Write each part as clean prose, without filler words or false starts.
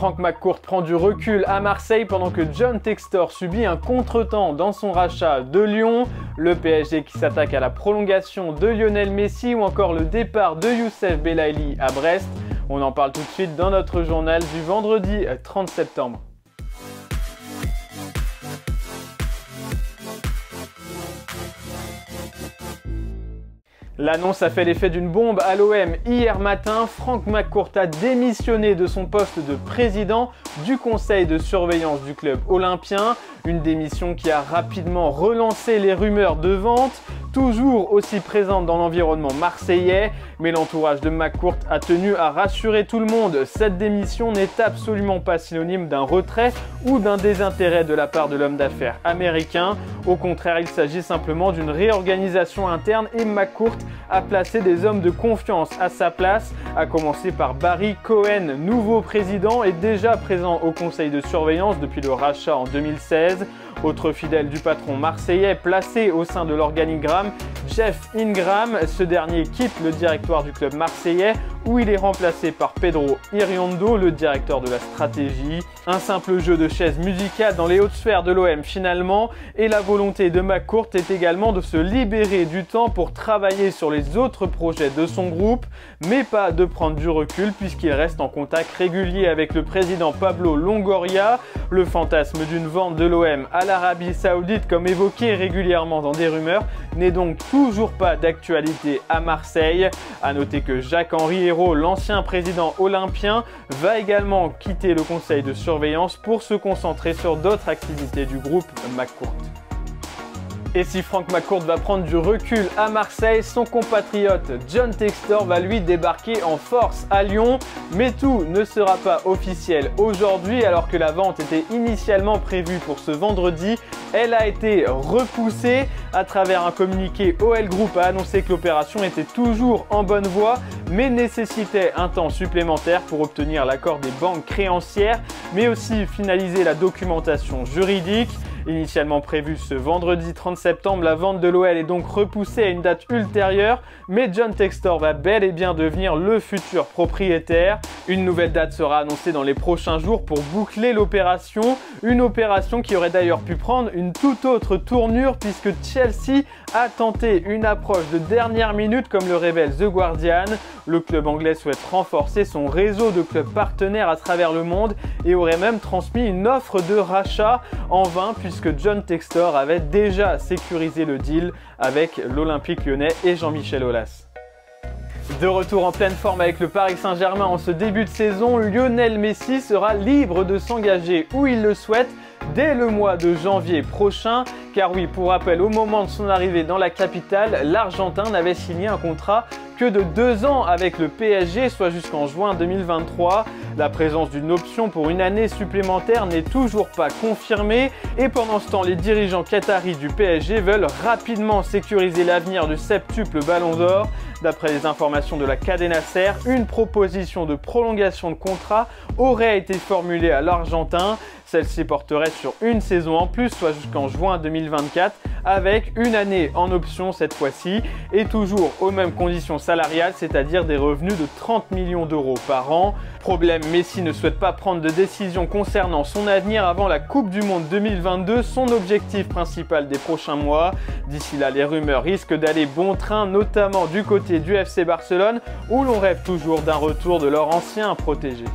Frank McCourt prend du recul à Marseille pendant que John Textor subit un contretemps dans son rachat de Lyon, le PSG qui s'attaque à la prolongation de Lionel Messi ou encore le départ de Youssef Belaïli à Brest. On en parle tout de suite dans notre journal du vendredi 30 septembre. L'annonce a fait l'effet d'une bombe à l'OM hier matin. Frank McCourt a démissionné de son poste de président du conseil de surveillance du club olympien. Une démission qui a rapidement relancé les rumeurs de vente, toujours aussi présentes dans l'environnement marseillais. Mais l'entourage de McCourt a tenu à rassurer tout le monde. Cette démission n'est absolument pas synonyme d'un retrait ou d'un désintérêt de la part de l'homme d'affaires américain. Au contraire, il s'agit simplement d'une réorganisation interne et McCourt a placé des hommes de confiance à sa place, à commencer par Barry Cohen, nouveau président et déjà présent au conseil de surveillance depuis le rachat en 2016. Autre fidèle du patron marseillais placé au sein de l'organigramme, Jeff Ingram. Ce dernier quitte le directoire du club marseillais où il est remplacé par Pedro Iriondo, le directeur de la stratégie. Un simple jeu de chaises musicales dans les hautes sphères de l'OM finalement, et la volonté de McCourt est également de se libérer du temps pour travailler sur les autres projets de son groupe, mais pas de prendre du recul puisqu'il reste en contact régulier avec le président Pablo Longoria. Le fantasme d'une vente de l'OM à l'Arabie Saoudite, comme évoqué régulièrement dans des rumeurs, n'est donc toujours pas d'actualité à Marseille. A noter que Jacques-Henri Hérault, l'ancien président olympien, va également quitter le conseil de surveillance pour se concentrer sur d'autres activités du groupe McCourt. Et si Frank McCourt va prendre du recul à Marseille, son compatriote John Textor va lui débarquer en force à Lyon. Mais tout ne sera pas officiel aujourd'hui alors que la vente était initialement prévue pour ce vendredi. Elle a été repoussée. À travers un communiqué, OL Group a annoncé que l'opération était toujours en bonne voie mais nécessitait un temps supplémentaire pour obtenir l'accord des banques créancières mais aussi finaliser la documentation juridique. Initialement prévue ce vendredi 30 septembre, la vente de l'OL est donc repoussée à une date ultérieure, mais John Textor va bel et bien devenir le futur propriétaire. Une nouvelle date sera annoncée dans les prochains jours pour boucler l'opération, une opération qui aurait d'ailleurs pu prendre une toute autre tournure puisque Chelsea a tenté une approche de dernière minute comme le révèle The Guardian. Le club anglais souhaite renforcer son réseau de clubs partenaires à travers le monde et aurait même transmis une offre de rachat en vain puisque John Textor avait déjà sécurisé le deal avec l'Olympique Lyonnais et Jean-Michel Aulas. De retour en pleine forme avec le Paris Saint-Germain en ce début de saison, Lionel Messi sera libre de s'engager où il le souhaite dès le mois de janvier prochain. Car oui, pour rappel, au moment de son arrivée dans la capitale, l'Argentin n'avait signé un contrat que de 2 ans avec le PSG, soit jusqu'en juin 2023. La présence d'une option pour une année supplémentaire n'est toujours pas confirmée et pendant ce temps, les dirigeants qataris du PSG veulent rapidement sécuriser l'avenir du septuple Ballon d'Or. D'après les informations de la Cadena Ser, une proposition de prolongation de contrat aurait été formulée à l'Argentin. Celle-ci porterait sur une saison en plus, soit jusqu'en juin 2024, avec une année en option cette fois-ci, et toujours aux mêmes conditions salariales, c'est-à-dire des revenus de 30 millions d'euros par an. Problème, Messi ne souhaite pas prendre de décision concernant son avenir avant la Coupe du Monde 2022, son objectif principal des prochains mois. D'ici là, les rumeurs risquent d'aller bon train, notamment du côté du FC Barcelone, où l'on rêve toujours d'un retour de leur ancien protégé.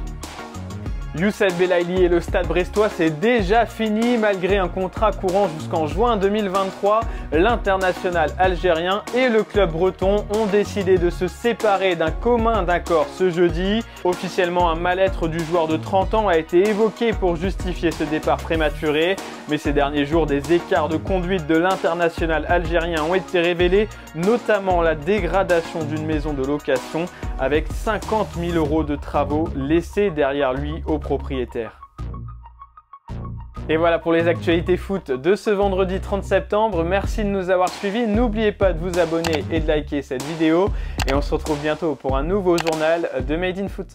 Youssef Belaïli et le Stade brestois, c'est déjà fini. Malgré un contrat courant jusqu'en juin 2023, l'international algérien et le club breton ont décidé de se séparer d'un commun accord ce jeudi. Officiellement, un mal-être du joueur de 30 ans a été évoqué pour justifier ce départ prématuré. Mais ces derniers jours, des écarts de conduite de l'international algérien ont été révélés, notamment la dégradation d'une maison de location avec 50 000 € de travaux laissés derrière lui au propriétaire. Et voilà pour les actualités foot de ce vendredi 30 septembre. Merci de nous avoir suivis. N'oubliez pas de vous abonner et de liker cette vidéo. Et on se retrouve bientôt pour un nouveau journal de Made in Foot.